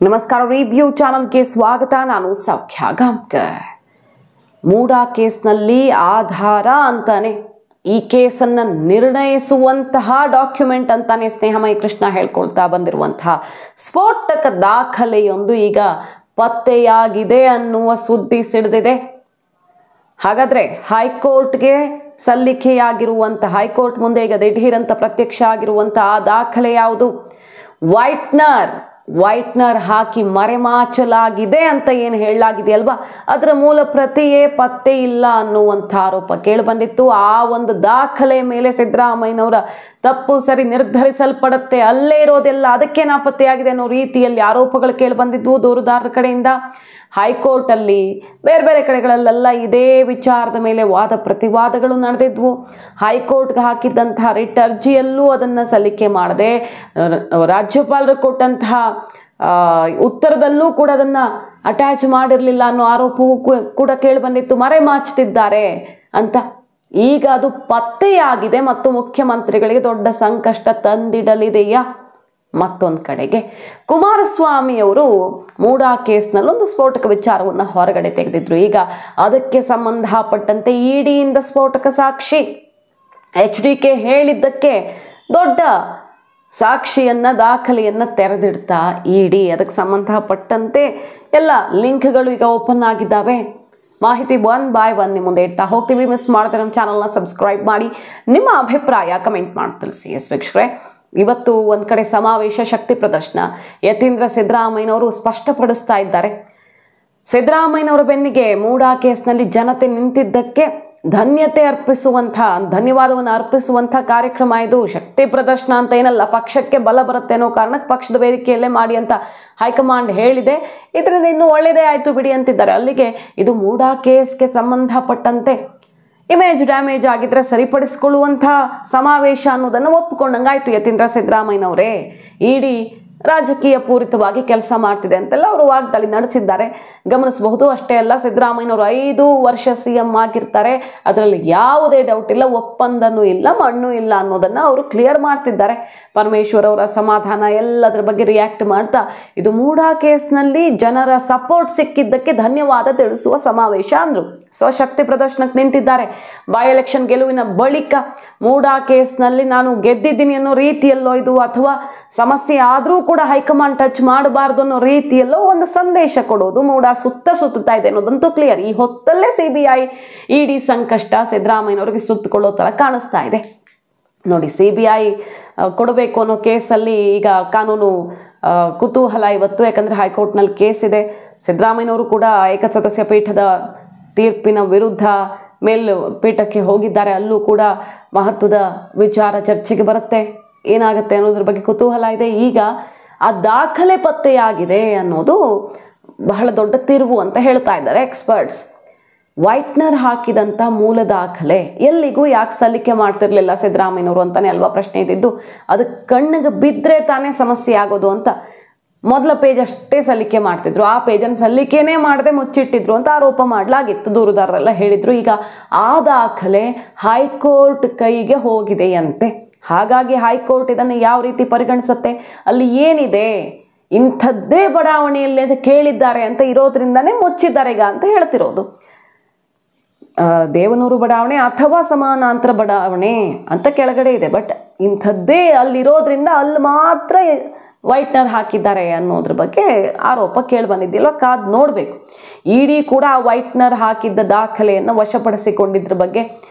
ನಮಸ್ಕಾರ, ರಿವ್ಯೂ ಚಾನಲ್ಗೆ ಸ್ವಾಗತ. ನಾನು ಸೌಖ್ಯ ಗಾಂವ್ಕರ್. ಮೂಡಾ ಕೇಸ್ನಲ್ಲಿ ಆಧಾರ ಅಂತಾನೆ, ಈ ಕೇಸನ್ನು ನಿರ್ಣಯಿಸುವಂತಹ ಡಾಕ್ಯುಮೆಂಟ್ ಅಂತಾನೆ ಸ್ನೇಹಮಯಿ ಕೃಷ್ಣ ಹೇಳ್ಕೊಳ್ತಾ ಬಂದಿರುವಂತಹ ಸ್ಫೋಟಕ ದಾಖಲೆಯೊಂದು ಈಗ ಪತ್ತೆಯಾಗಿದೆ ಅನ್ನುವ ಸುದ್ದಿ ಸಿಡಿದಿದೆ. ಹಾಗಾದ್ರೆ ಹೈಕೋರ್ಟ್ಗೆ ಸಲ್ಲಿಕೆಯಾಗಿರುವಂತಹ, ಹೈಕೋರ್ಟ್ ಮುಂದೆ ಈಗ ದಿಢೀರಂತ ಪ್ರತ್ಯಕ್ಷ ಆಗಿರುವಂತಹ ಆ ದಾಖಲೆ ಯಾವುದು? ವೈಟ್ನರ್ ಹಾಕಿ ಮರೆಮಾಚಲಾಗಿದೆ ಅಂತ ಏನು ಹೇಳಲಾಗಿದೆಯಲ್ವಾ, ಅದರ ಮೂಲ ಪ್ರತಿಯೇ ಪತ್ತೆ ಇಲ್ಲ ಅನ್ನುವಂಥ ಆರೋಪ ಕೇಳಿಬಂದಿತ್ತು. ಆ ಒಂದು ದಾಖಲೆ ಮೇಲೆ ಸಿದ್ದರಾಮಯ್ಯನವರ ತಪ್ಪು ಸರಿ ನಿರ್ಧರಿಸಲ್ಪಡುತ್ತೆ, ಅಲ್ಲೇ ಇರೋದೆಲ್ಲ ಅದಕ್ಕೆ ನಾಪತ್ತೆಯಾಗಿದೆ ಅನ್ನೋ ರೀತಿಯಲ್ಲಿ ಆರೋಪಗಳು ಕೇಳಿಬಂದಿದ್ವು ದೂರುದಾರರ ಕಡೆಯಿಂದ. ಹೈಕೋರ್ಟಲ್ಲಿ ಬೇರೆ ಬೇರೆ ಕಡೆಗಳಲ್ಲೆಲ್ಲ ಇದೇ ವಿಚಾರದ ಮೇಲೆ ವಾದ ಪ್ರತಿವಾದಗಳು ನಡೆದಿದ್ವು. ಹೈಕೋರ್ಟ್ಗೆ ಹಾಕಿದ್ದಂತಹ ರಿಟ್ ಅರ್ಜಿಯಲ್ಲೂ ಅದನ್ನು ಸಲ್ಲಿಕೆ ಮಾಡದೆ, ರಾಜ್ಯಪಾಲರು ಕೊಟ್ಟಂತಹ ಉತ್ತರದಲ್ಲೂ ಕೂಡ ಅದನ್ನು ಅಟ್ಯಾಚ್ ಮಾಡಿರಲಿಲ್ಲ ಅನ್ನೋ ಆರೋಪವೂ ಕೂಡ ಕೇಳಿಬಂದಿತ್ತು. ಮರೆಮಾಚ್ತಿದ್ದಾರೆ ಅಂತ. ಈಗ ಅದು ಪತ್ತೆಯಾಗಿದೆ ಮತ್ತು ಮುಖ್ಯಮಂತ್ರಿಗಳಿಗೆ ದೊಡ್ಡ ಸಂಕಷ್ಟ ತಂದಿಡಲಿದೆಯಾ? ಮತ್ತೊಂದು ಕಡೆಗೆ ಕುಮಾರಸ್ವಾಮಿಯವರು ಮೂಡಾ ಕೇಸ್ನಲ್ಲಿ ಒಂದು ಸ್ಫೋಟಕ ವಿಚಾರವನ್ನು ಹೊರಗಡೆ ತೆಗೆದಿದ್ರು. ಈಗ ಅದಕ್ಕೆ ಸಂಬಂಧಪಟ್ಟಂತೆ ಇಡಿಯಿಂದ ಸ್ಫೋಟಕ ಸಾಕ್ಷಿ HDK ಹೇಳಿದ್ದಕ್ಕೆ ದೊಡ್ಡ ಸಾಕ್ಷಿಯನ್ನ, ದಾಖಲೆಯನ್ನ ತೆರೆದಿಡ್ತಾ ಇಡಿ. ಅದಕ್ಕೆ ಸಂಬಂಧಪಟ್ಟಂತೆ ಎಲ್ಲ ಲಿಂಕ್ಗಳು ಈಗ ಓಪನ್ ಆಗಿದ್ದಾವೆ. ಮಾಹಿತಿ 1 by 1 ನಿಮ್ಮ ಮುಂದೆ ಇಡ್ತಾ ಹೋಗ್ತೀವಿ. ಮಿಸ್ ಮಾಡದೆ ನಮ್ಮ ಚಾನಲ್ನ ಸಬ್ಸ್ಕ್ರೈಬ್ ಮಾಡಿ, ನಿಮ್ಮ ಅಭಿಪ್ರಾಯ ಕಮೆಂಟ್ ಮಾಡಿ ತಿಳಿಸಿ. ವೀಕ್ಷಕರೇ, ಇವತ್ತು ಒಂದು ಕಡೆ ಸಮಾವೇಶ, ಶಕ್ತಿ ಪ್ರದರ್ಶನ. ಯತೀಂದ್ರ ಸಿದ್ದರಾಮಯ್ಯನವರು ಸ್ಪಷ್ಟಪಡಿಸ್ತಾ ಇದ್ದಾರೆ, ಸಿದ್ದರಾಮಯ್ಯನವರ ಬೆನ್ನಿಗೆ ಮೂಡಾ ಕೇಸ್ನಲ್ಲಿ ಜನತೆ ನಿಂತಿದ್ದಕ್ಕೆ ಧನ್ಯವಾದವನ್ನು ಅರ್ಪಿಸುವಂಥ ಕಾರ್ಯಕ್ರಮ ಇದು. ಶಕ್ತಿ ಪ್ರದರ್ಶನ ಅಂತ ಏನಲ್ಲ, ಪಕ್ಷಕ್ಕೆ ಬಲ ಬರುತ್ತೆ ಅನ್ನೋ ಕಾರಣಕ್ಕೆ ಪಕ್ಷದ ವೇದಿಕೆಯಲ್ಲೇ ಮಾಡಿ ಅಂತ ಹೈಕಮಾಂಡ್ ಹೇಳಿದೆ. ಇದರಿಂದ ಇನ್ನೂ ಒಳ್ಳೆಯದೇ ಆಯಿತು ಬಿಡಿ ಅಂತಿದ್ದಾರೆ. ಅಲ್ಲಿಗೆ ಇದು ಮೂಡಾ ಕೇಸ್ಗೆ ಸಂಬಂಧಪಟ್ಟಂತೆ ಇಮೇಜ್ ಡ್ಯಾಮೇಜ್ ಆಗಿದ್ರೆ ಸರಿಪಡಿಸಿಕೊಳ್ಳುವಂಥ ಸಮಾವೇಶ ಅನ್ನೋದನ್ನು ಒಪ್ಪಿಕೊಂಡಂಗಾಯ್ತು ಯತೀಂದ್ರ ಸಿದ್ದರಾಮಯ್ಯನವರೇ. ಇಡಿ ರಾಜಕೀಯ ಪೂರಿತವಾಗಿ ಕೆಲಸ ಮಾಡ್ತಿದೆ ಅಂತೆಲ್ಲ ಅವರು ವಾಗ್ದಾಳಿ ನಡೆಸಿದ್ದಾರೆ, ಗಮನಿಸಬಹುದು. ಅಷ್ಟೇ ಅಲ್ಲ, ಸಿದ್ದರಾಮಯ್ಯನವರು 5 ವರ್ಷ CM ಆಗಿರ್ತಾರೆ, ಅದರಲ್ಲಿ ಯಾವುದೇ ಡೌಟ್ ಇಲ್ಲ, ಒಪ್ಪಂದನೂ ಇಲ್ಲ, ಮಣ್ಣು ಇಲ್ಲ ಅನ್ನೋದನ್ನು ಅವರು ಕ್ಲಿಯರ್ ಮಾಡ್ತಿದ್ದಾರೆ. ಪರಮೇಶ್ವರ್ ಅವರ ಅಸಮಾಧಾನ ಎಲ್ಲದರ ಬಗ್ಗೆ ರಿಯಾಕ್ಟ್ ಮಾಡ್ತಾ, ಇದು ಮೂಡಾ ಕೇಸ್ನಲ್ಲಿ ಜನರ ಸಪೋರ್ಟ್ ಸಿಕ್ಕಿದ್ದಕ್ಕೆ ಧನ್ಯವಾದ ತಿಳಿಸುವ ಸಮಾವೇಶ ಅಂದರು. ಸ್ವಶಕ್ತಿ ಪ್ರದರ್ಶನಕ್ಕೆ ನಿಂತಿದ್ದಾರೆ. ಬೈ ಎಲೆಕ್ಷನ್ ಗೆಲುವಿನ ಬಳಿಕ ಮೂಡಾ ಕೇಸ್ನಲ್ಲಿ ನಾನು ಗೆದ್ದಿದ್ದೀನಿ ಅನ್ನೋ ರೀತಿಯಲ್ಲೋ ಇದು, ಅಥವಾ ಸಮಸ್ಯೆ ಆದರೂ ಕೂಡ ಹೈಕಮಾಂಡ್ ಟಚ್ ಮಾಡಬಾರ್ದು ಅನ್ನೋ ರೀತಿಯಲ್ಲೋ ಒಂದು ಸಂದೇಶ ಕೊಡೋದು ಮೂಡಾ ಸುತ್ತಾ ಇದೆ ಅನ್ನೋದಂತೂ ಕ್ಲಿಯರ್. ಈ ಹೊತ್ತಲ್ಲೇ CBI ಇಡಿ ಸಂಕಷ್ಟ ಸಿದ್ದರಾಮಯ್ಯನವರಿಗೆ ಸುತ್ತಕೊಳ್ಳೋ ಥರ ಕಾಣಿಸ್ತಾ ಇದೆ. ನೋಡಿ, CBI ಕೊಡಬೇಕು ಅನ್ನೋ ಕೇಸಲ್ಲಿ ಈಗ ಕಾನೂನು ಕುತೂಹಲ ಇವತ್ತು. ಯಾಕಂದರೆ ಹೈಕೋರ್ಟ್ನಲ್ಲಿ ಕೇಸ್ ಇದೆ. ಸಿದ್ದರಾಮಯ್ಯನವರು ಕೂಡ ಏಕಸದಸ್ಯ ಪೀಠದ ತೀರ್ಪಿನ ವಿರುದ್ಧ ಮೇಲ್ಪೀಠಕ್ಕೆ ಹೋಗಿದ್ದಾರೆ. ಅಲ್ಲೂ ಕೂಡ ಮಹತ್ವದ ವಿಚಾರ ಚರ್ಚೆಗೆ ಬರುತ್ತೆ. ಏನಾಗುತ್ತೆ ಅನ್ನೋದ್ರ ಬಗ್ಗೆ ಕುತೂಹಲ ಇದೆ. ಈಗ ಆ ದಾಖಲೆ ಪತ್ತೆಯಾಗಿದೆ ಅನ್ನೋದು ಬಹಳ ದೊಡ್ಡ ತಿರುವು ಅಂತ ಹೇಳ್ತಾ ಇದ್ದಾರೆ ಎಕ್ಸ್ಪರ್ಟ್ಸ್. ವೈಟ್ನರ್ ಹಾಕಿದಂಥ ಮೂಲ ದಾಖಲೆ ಎಲ್ಲಿಗೂ ಯಾಕೆ ಸಲ್ಲಿಕೆ ಮಾಡ್ತಿರ್ಲಿಲ್ಲ ಸಿದ್ದರಾಮಯ್ಯನವರು ಅಂತಾನೆ ಅಲ್ವಾ ಪ್ರಶ್ನೆ ಇದ್ದಿದ್ದು. ಅದಕ್ಕೆ ಕಣ್ಣಿಗೆ ಬಿದ್ದರೆ ತಾನೇ ಸಮಸ್ಯೆ ಆಗೋದು ಅಂತ ಮೊದಲ ಪೇಜ್ ಅಷ್ಟೇ ಸಲ್ಲಿಕೆ ಮಾಡ್ತಿದ್ರು, ಆ ಪೇಜನ್ನು ಸಲ್ಲಿಕೆನೇ ಮಾಡದೆ ಮುಚ್ಚಿಟ್ಟಿದ್ರು ಅಂತ ಆರೋಪ ಮಾಡಲಾಗಿತ್ತು. ದೂರುದಾರರೆಲ್ಲ ಹೇಳಿದ್ರು. ಈಗ ಆ ದಾಖಲೆ ಹೈಕೋರ್ಟ್ ಕೈಗೆ ಹೋಗಿದೆಯಂತೆ. ಹಾಗಾಗಿ ಹೈಕೋರ್ಟ್ ಇದನ್ನು ಯಾವ ರೀತಿ ಪರಿಗಣಿಸುತ್ತೆ, ಅಲ್ಲಿ ಏನಿದೆ, ಇಂಥದ್ದೇ ಬಡಾವಣೆಯಲ್ಲಿ ಅಂತ ಕೇಳಿದ್ದಾರೆ ಅಂತ ಇರೋದ್ರಿಂದನೇ ಮುಚ್ಚಿದ್ದಾರೆ ಈಗ ಅಂತ ಹೇಳ್ತಿರೋದು. ದೇವನೂರು ಬಡಾವಣೆ ಅಥವಾ ಸಮಾನಾಂತರ ಬಡಾವಣೆ ಅಂತ ಕೆಳಗಡೆ ಇದೆ. ಬಟ್ ಇಂಥದ್ದೇ ಅಲ್ಲಿರೋದ್ರಿಂದ ಅಲ್ಲಿ ಮಾತ್ರ ವೈಟ್ನರ್ ಹಾಕಿದ್ದಾರೆ ಅನ್ನೋದ್ರ ಬಗ್ಗೆ ಆರೋಪ ಕೇಳಿ ಬಂದಿದ್ದಿಲ್ವ, ಕಾದು ನೋಡಬೇಕು. ಇಡಿ ಕೂಡ ಆ ವೈಟ್ನರ್ ಹಾಕಿದ್ದ ದಾಖಲೆಯನ್ನು ವಶಪಡಿಸಿಕೊಂಡಿದ್ರ ಬಗ್ಗೆ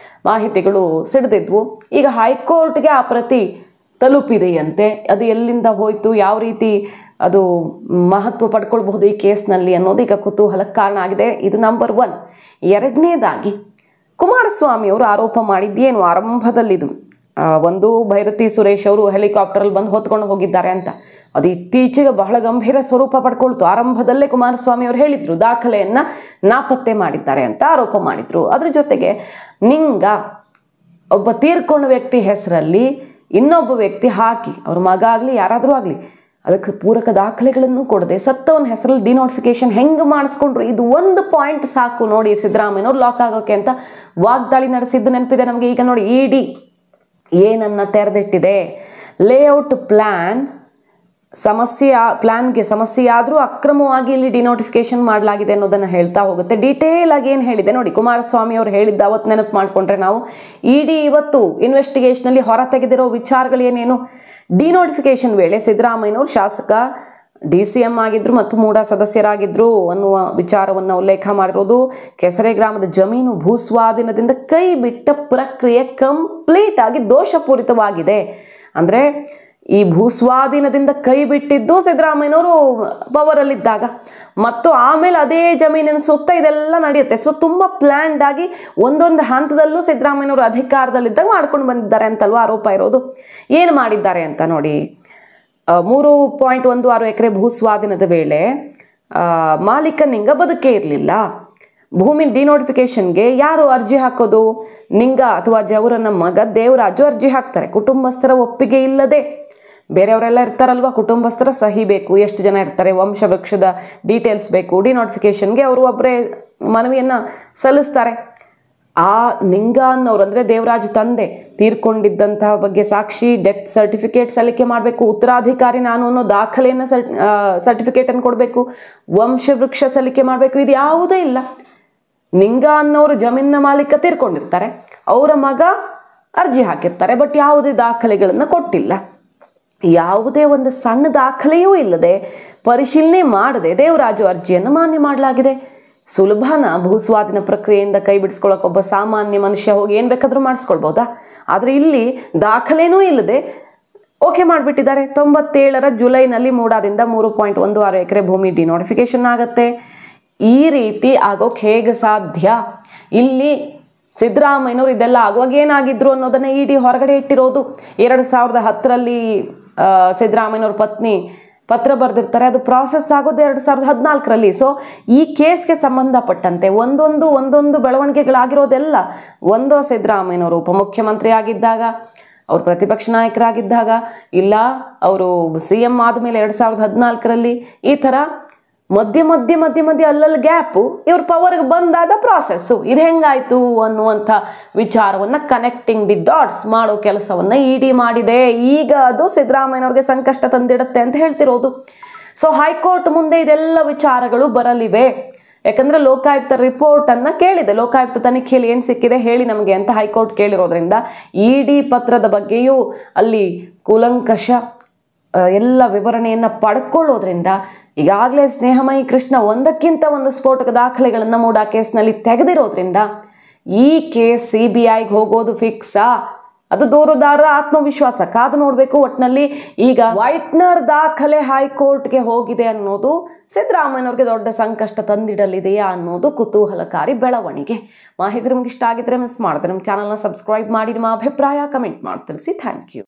ಮಾಹಿತಿಗಳು ಸಿಡಿದಿದ್ವು. ಈಗ ಹೈಕೋರ್ಟ್ಗೆ ಆ ಪ್ರತಿ ತಲುಪಿದೆಯಂತೆ. ಅದು ಎಲ್ಲಿಂದ ಹೋಯಿತು, ಯಾವ ರೀತಿ ಅದು ಮಹತ್ವ ಪಡ್ಕೊಳ್ಬಹುದು ಈ ಕೇಸ್ನಲ್ಲಿ ಅನ್ನೋದು ಈಗ ಕುತೂಹಲಕ್ಕೆ ಕಾರಣ ಆಗಿದೆ. ಇದು ನಂಬರ್ 1. ಎರಡನೇದಾಗಿ ಕುಮಾರಸ್ವಾಮಿಯವರು ಆರೋಪ ಮಾಡಿದ್ದೇನು ಆರಂಭದಲ್ಲಿದು, ಒಂದು ಭೈರತಿ ಸುರೇಶ್ ಅವರು ಹೆಲಿಕಾಪ್ಟರಲ್ಲಿ ಬಂದು ಹೊತ್ಕೊಂಡು ಹೋಗಿದ್ದಾರೆ ಅಂತ. ಅದು ಇತ್ತೀಚೆಗೆ ಬಹಳ ಗಂಭೀರ ಸ್ವರೂಪ ಪಡ್ಕೊಳ್ತು. ಆರಂಭದಲ್ಲೇ ಕುಮಾರಸ್ವಾಮಿ ಅವರು ಹೇಳಿದ್ರು ದಾಖಲೆಯನ್ನು ನಾಪತ್ತೆ ಮಾಡಿದ್ದಾರೆ ಅಂತ ಆರೋಪ ಮಾಡಿದ್ರು. ಅದ್ರ ಜೊತೆಗೆ ಒಬ್ಬ ತೀರ್ಕೊಂಡ ವ್ಯಕ್ತಿ ಹೆಸರಲ್ಲಿ ಇನ್ನೊಬ್ಬ ವ್ಯಕ್ತಿ ಹಾಕಿ, ಅವ್ರ ಮಗ ಆಗಲಿ ಯಾರಾದರೂ ಆಗಲಿ, ಅದಕ್ಕೆ ಪೂರಕ ದಾಖಲೆಗಳನ್ನು ಕೊಡದೆ ಸತ್ತವನ ಹೆಸರಲ್ಲಿ ಡಿನೋಟಿಫಿಕೇಶನ್ ಹೆಂಗೆ ಮಾಡಿಸ್ಕೊಂಡ್ರು. ಇದು ಒಂದು ಪಾಯಿಂಟ್ ಸಾಕು ನೋಡಿ ಸಿದ್ದರಾಮಯ್ಯನವ್ರು ಲಾಕ್ ಆಗೋಕೆ ಅಂತ ವಾಗ್ದಾಳಿ ನಡೆಸಿದ್ದು ನೆನಪಿದೆ ನಮಗೆ. ಈಗ ನೋಡಿ, ಇಡಿ ಏನನ್ನ ತೆರೆದಿಟ್ಟಿದೆ, ಲೇಔಟ್ ಪ್ಲ್ಯಾನ್ ಪ್ಲಾನ್ಗೆ ಸಮಸ್ಯೆ ಆದರೂ ಅಕ್ರಮವಾಗಿ ಇಲ್ಲಿ ಡಿನೋಟಿಫಿಕೇಶನ್ ಮಾಡಲಾಗಿದೆ ಅನ್ನೋದನ್ನು ಹೇಳ್ತಾ ಹೋಗುತ್ತೆ. ಡೀಟೇಲ್ ಆಗಿ ಏನು ಹೇಳಿದೆ ನೋಡಿ, ಕುಮಾರಸ್ವಾಮಿ ಅವರು ಹೇಳಿದ್ದ ಅವತ್ತು ನೆನಪು ಮಾಡಿಕೊಂಡ್ರೆ ನಾವು, ಇಡಿ ಇವತ್ತು ಇನ್ವೆಸ್ಟಿಗೇಷನಲ್ಲಿ ಹೊರ ತೆಗೆದಿರೋ ವಿಚಾರಗಳೇನೇನು, ಡಿನೋಟಿಫಿಕೇಶನ್ ವೇಳೆ ಸಿದ್ದರಾಮಯ್ಯನವರು ಶಾಸಕ DCM ಆಗಿದ್ರು ಮತ್ತು ಮೂಡ ಸದಸ್ಯರಾಗಿದ್ರು ಅನ್ನುವ ವಿಚಾರವನ್ನು ಉಲ್ಲೇಖ ಮಾಡಿರೋದು. ಕೆಸರೆ ಗ್ರಾಮದ ಜಮೀನು ಭೂಸ್ವಾಧೀನದಿಂದ ಕೈ ಬಿಟ್ಟ ಪ್ರಕ್ರಿಯೆ ಕಂಪ್ಲೀಟ್ ಆಗಿ ದೋಷಪೂರಿತವಾಗಿದೆ. ಅಂದರೆ ಈ ಭೂಸ್ವಾಧೀನದಿಂದ ಕೈ ಬಿಟ್ಟಿದ್ದು ಸಿದ್ದರಾಮಯ್ಯನವರು ಪವರಲ್ಲಿದ್ದಾಗ, ಮತ್ತು ಆಮೇಲೆ ಅದೇ ಜಮೀನಿನ ಸುತ್ತ ಇದೆಲ್ಲ ನಡೆಯುತ್ತೆ. ಸೊ ತುಂಬ ಪ್ಲ್ಯಾನ್ಡ್ ಆಗಿ ಒಂದೊಂದು ಹಂತದಲ್ಲೂ ಸಿದ್ದರಾಮಯ್ಯನವರು ಅಧಿಕಾರದಲ್ಲಿದ್ದಾಗ ಮಾಡ್ಕೊಂಡು ಬಂದಿದ್ದಾರೆ ಅಂತಲ್ವ ಆರೋಪ ಇರೋದು. ಏನು ಮಾಡಿದ್ದಾರೆ ಅಂತ ನೋಡಿ, 3.16 ಎಕರೆ ಭೂಸ್ವಾಧೀನದ ವೇಳೆ ಮಾಲೀಕ ಬದುಕೇ ಇರಲಿಲ್ಲ. ಭೂಮಿ ಡಿನೋಟಿಫಿಕೇಶನ್ಗೆ ಯಾರು ಅರ್ಜಿ ಹಾಕೋದು? ನಿಂಗ ಅಥವಾ ಜವರನ್ನ ಮಗ ದೇವರಾಜು ಅರ್ಜಿ ಹಾಕ್ತಾರೆ. ಕುಟುಂಬಸ್ಥರ ಒಪ್ಪಿಗೆ ಇಲ್ಲದೆ, ಬೇರೆಯವರೆಲ್ಲ ಇರ್ತಾರಲ್ವ, ಕುಟುಂಬಸ್ಥರ ಸಹಿ ಬೇಕು, ಎಷ್ಟು ಜನ ಇರ್ತಾರೆ, ವಂಶವೃಕ್ಷದ ಡೀಟೇಲ್ಸ್ ಬೇಕು. ಡಿನೋಟಿಫಿಕೇಶನ್ಗೆ ಅವರು ಒಬ್ಬರೇ ಮನವಿಯನ್ನು ಸಲ್ಲಿಸ್ತಾರೆ. ಆ ನಿಂಗ ಅನ್ನೋರು ಅಂದರೆ ದೇವರಾಜು ತಂದೆ ತೀರ್ಕೊಂಡಿದ್ದಂತಹ ಬಗ್ಗೆ ಸಾಕ್ಷಿ, ಡೆತ್ ಸರ್ಟಿಫಿಕೇಟ್ ಸಲ್ಲಿಕೆ ಮಾಡಬೇಕು, ಉತ್ತರಾಧಿಕಾರಿ ನಾನು ಅನ್ನೋ ದಾಖಲೆಯನ್ನು ಸರ್ಟಿಫಿಕೇಟನ್ನು ಕೊಡಬೇಕು, ವಂಶವೃಕ್ಷ ಸಲ್ಲಿಕೆ ಮಾಡಬೇಕು. ಇದು ಯಾವುದೇ ಇಲ್ಲ. ನಿಂಗ ಅನ್ನೋರು ಜಮೀನಿನ ಮಾಲೀಕ ತೀರ್ಕೊಂಡಿರ್ತಾರೆ, ಅವರ ಮಗ ಅರ್ಜಿ ಹಾಕಿರ್ತಾರೆ, ಬಟ್ ಯಾವುದೇ ದಾಖಲೆಗಳನ್ನು ಕೊಟ್ಟಿಲ್ಲ. ಯಾವುದೇ ಒಂದು ಸಣ್ಣ ದಾಖಲೆಯೂ ಇಲ್ಲದೆ, ಪರಿಶೀಲನೆ ಮಾಡದೆ ದೇವರಾಜು ಅರ್ಜಿಯನ್ನು ಮಾನ್ಯ ಮಾಡಲಾಗಿದೆ. ಸುಲಭನ ಭೂಸ್ವಾಧೀನ ಪ್ರಕ್ರಿಯೆಯಿಂದ ಕೈ ಬಿಡಿಸ್ಕೊಳ್ಳೋಕೆ ಒಬ್ಬ ಸಾಮಾನ್ಯ ಮನುಷ್ಯ ಹೋಗಿ ಏನು ಬೇಕಾದರೂ ಮಾಡಿಸ್ಕೊಳ್ಬೋದಾ? ಆದರೆ ಇಲ್ಲಿ ದಾಖಲೆನೂ ಇಲ್ಲದೆ ಓಕೆ ಮಾಡಿಬಿಟ್ಟಿದ್ದಾರೆ. 97ರ ಜುಲೈನಲ್ಲಿ ಮೂಡಾದಿಂದ 3.16 ಎಕರೆ ಭೂಮಿ ಡಿನೋಟಿಫಿಕೇಶನ್ ಆಗುತ್ತೆ. ಈ ರೀತಿ ಆಗೋಕೆ ಹೇಗೆ ಸಾಧ್ಯ? ಇಲ್ಲಿ ಸಿದ್ದರಾಮಯ್ಯನವರು ಇದೆಲ್ಲ ಆಗುವಾಗ ಏನಾಗಿದ್ರು ಅನ್ನೋದನ್ನು ಇಡಿ ಹೊರಗಡೆ ಇಟ್ಟಿರೋದು. 2010ರಲ್ಲಿ ಸಿದ್ದರಾಮಯ್ಯನವ್ರ ಪತ್ನಿ ಪತ್ರ ಬರೆದಿರ್ತಾರೆ, ಅದು ಪ್ರಾಸೆಸ್ ಆಗೋದು 2014ರಲ್ಲಿ. ಸೊ ಈ ಕೇಸ್ಗೆ ಸಂಬಂಧಪಟ್ಟಂತೆ ಒಂದೊಂದು ಬೆಳವಣಿಗೆಗಳಾಗಿರೋದೆಲ್ಲ ಒಂದು ಸಿದ್ದರಾಮಯ್ಯನವರು ಉಪಮುಖ್ಯಮಂತ್ರಿ ಆಗಿದ್ದಾಗ, ಅವರು ಪ್ರತಿಪಕ್ಷ ನಾಯಕರಾಗಿದ್ದಾಗ, ಇಲ್ಲ ಅವರು CM ಆದಮೇಲೆ 2014ರಲ್ಲಿ, ಈ ಥರ ಮಧ್ಯೆ ಅಲ್ಲಲ್ಲಿ ಗ್ಯಾಪು, ಇವ್ರ ಪವರ್ಗೆ ಬಂದಾಗ ಪ್ರಾಸೆಸ್ಸು. ಇದು ಹೆಂಗಾಯಿತು ಅನ್ನುವಂಥ ವಿಚಾರವನ್ನು ಕನೆಕ್ಟಿಂಗ್ ದಿ ಡಾಟ್ಸ್ ಮಾಡೋ ಕೆಲಸವನ್ನು ಇಡಿ ಮಾಡಿದೆ. ಈಗ ಅದು ಸಿದ್ದರಾಮಯ್ಯನವ್ರಿಗೆ ಸಂಕಷ್ಟ ತಂದಿಡುತ್ತೆ ಅಂತ ಹೇಳ್ತಿರೋದು. ಸೊ ಹೈಕೋರ್ಟ್ ಮುಂದೆ ಇದೆಲ್ಲ ವಿಚಾರಗಳು ಬರಲಿವೆ. ಯಾಕಂದರೆ ಲೋಕಾಯುಕ್ತ ರಿಪೋರ್ಟನ್ನು ಕೇಳಿದೆ, ಲೋಕಾಯುಕ್ತ ತನಿಖೆಯಲ್ಲಿ ಏನು ಸಿಕ್ಕಿದೆ ಹೇಳಿ ನಮಗೆ ಅಂತ ಹೈಕೋರ್ಟ್ ಕೇಳಿರೋದ್ರಿಂದ ಇಡಿ ಪತ್ರದ ಬಗ್ಗೆಯೂ ಅಲ್ಲಿ ಕೂಲಂಕಷ ಎಲ್ಲ ವಿವರಣೆಯನ್ನು ಪಡ್ಕೊಳ್ಳೋದ್ರಿಂದ ಈಗಾಗಲೇ ಸ್ನೇಹಮಯಿ ಕೃಷ್ಣ ಒಂದಕ್ಕಿಂತ ಒಂದು ಸ್ಫೋಟಕ ದಾಖಲೆಗಳನ್ನು ಮೂಡಾ ಕೇಸ್ನಲ್ಲಿ ತೆಗೆದಿರೋದ್ರಿಂದ ಈ ಕೇಸ್ CBIಗೆ ಹೋಗೋದು ಫಿಕ್ಸಾ? ಅದು ದೂರುದಾರರ ಆತ್ಮವಿಶ್ವಾಸ, ಕಾದು ನೋಡಬೇಕು. ಒಟ್ಟಿನಲ್ಲಿ ಈಗ ವೈಟ್ನರ್ ದಾಖಲೆ ಹೈಕೋರ್ಟ್ಗೆ ಹೋಗಿದೆ ಅನ್ನೋದು ಸಿದ್ದರಾಮಯ್ಯನವ್ರಿಗೆ ದೊಡ್ಡ ಸಂಕಷ್ಟ ತಂದಿಡಲಿದೆಯಾ ಅನ್ನೋದು ಕುತೂಹಲಕಾರಿ ಬೆಳವಣಿಗೆ. ಮಾಹಿತಿ ನಿಮ್ಗೆ ಇಷ್ಟ ಆಗಿದ್ರೆ ಮಿಸ್ ಮಾಡಿದ್ರೆ ನಮ್ಮ ಚಾನಲ್ನ ಸಬ್ಸ್ಕ್ರೈಬ್ ಮಾಡಿ, ನಿಮ್ಮ ಅಭಿಪ್ರಾಯ ಕಮೆಂಟ್ ಮಾಡಿ ತಿಳಿಸಿ. Thank you.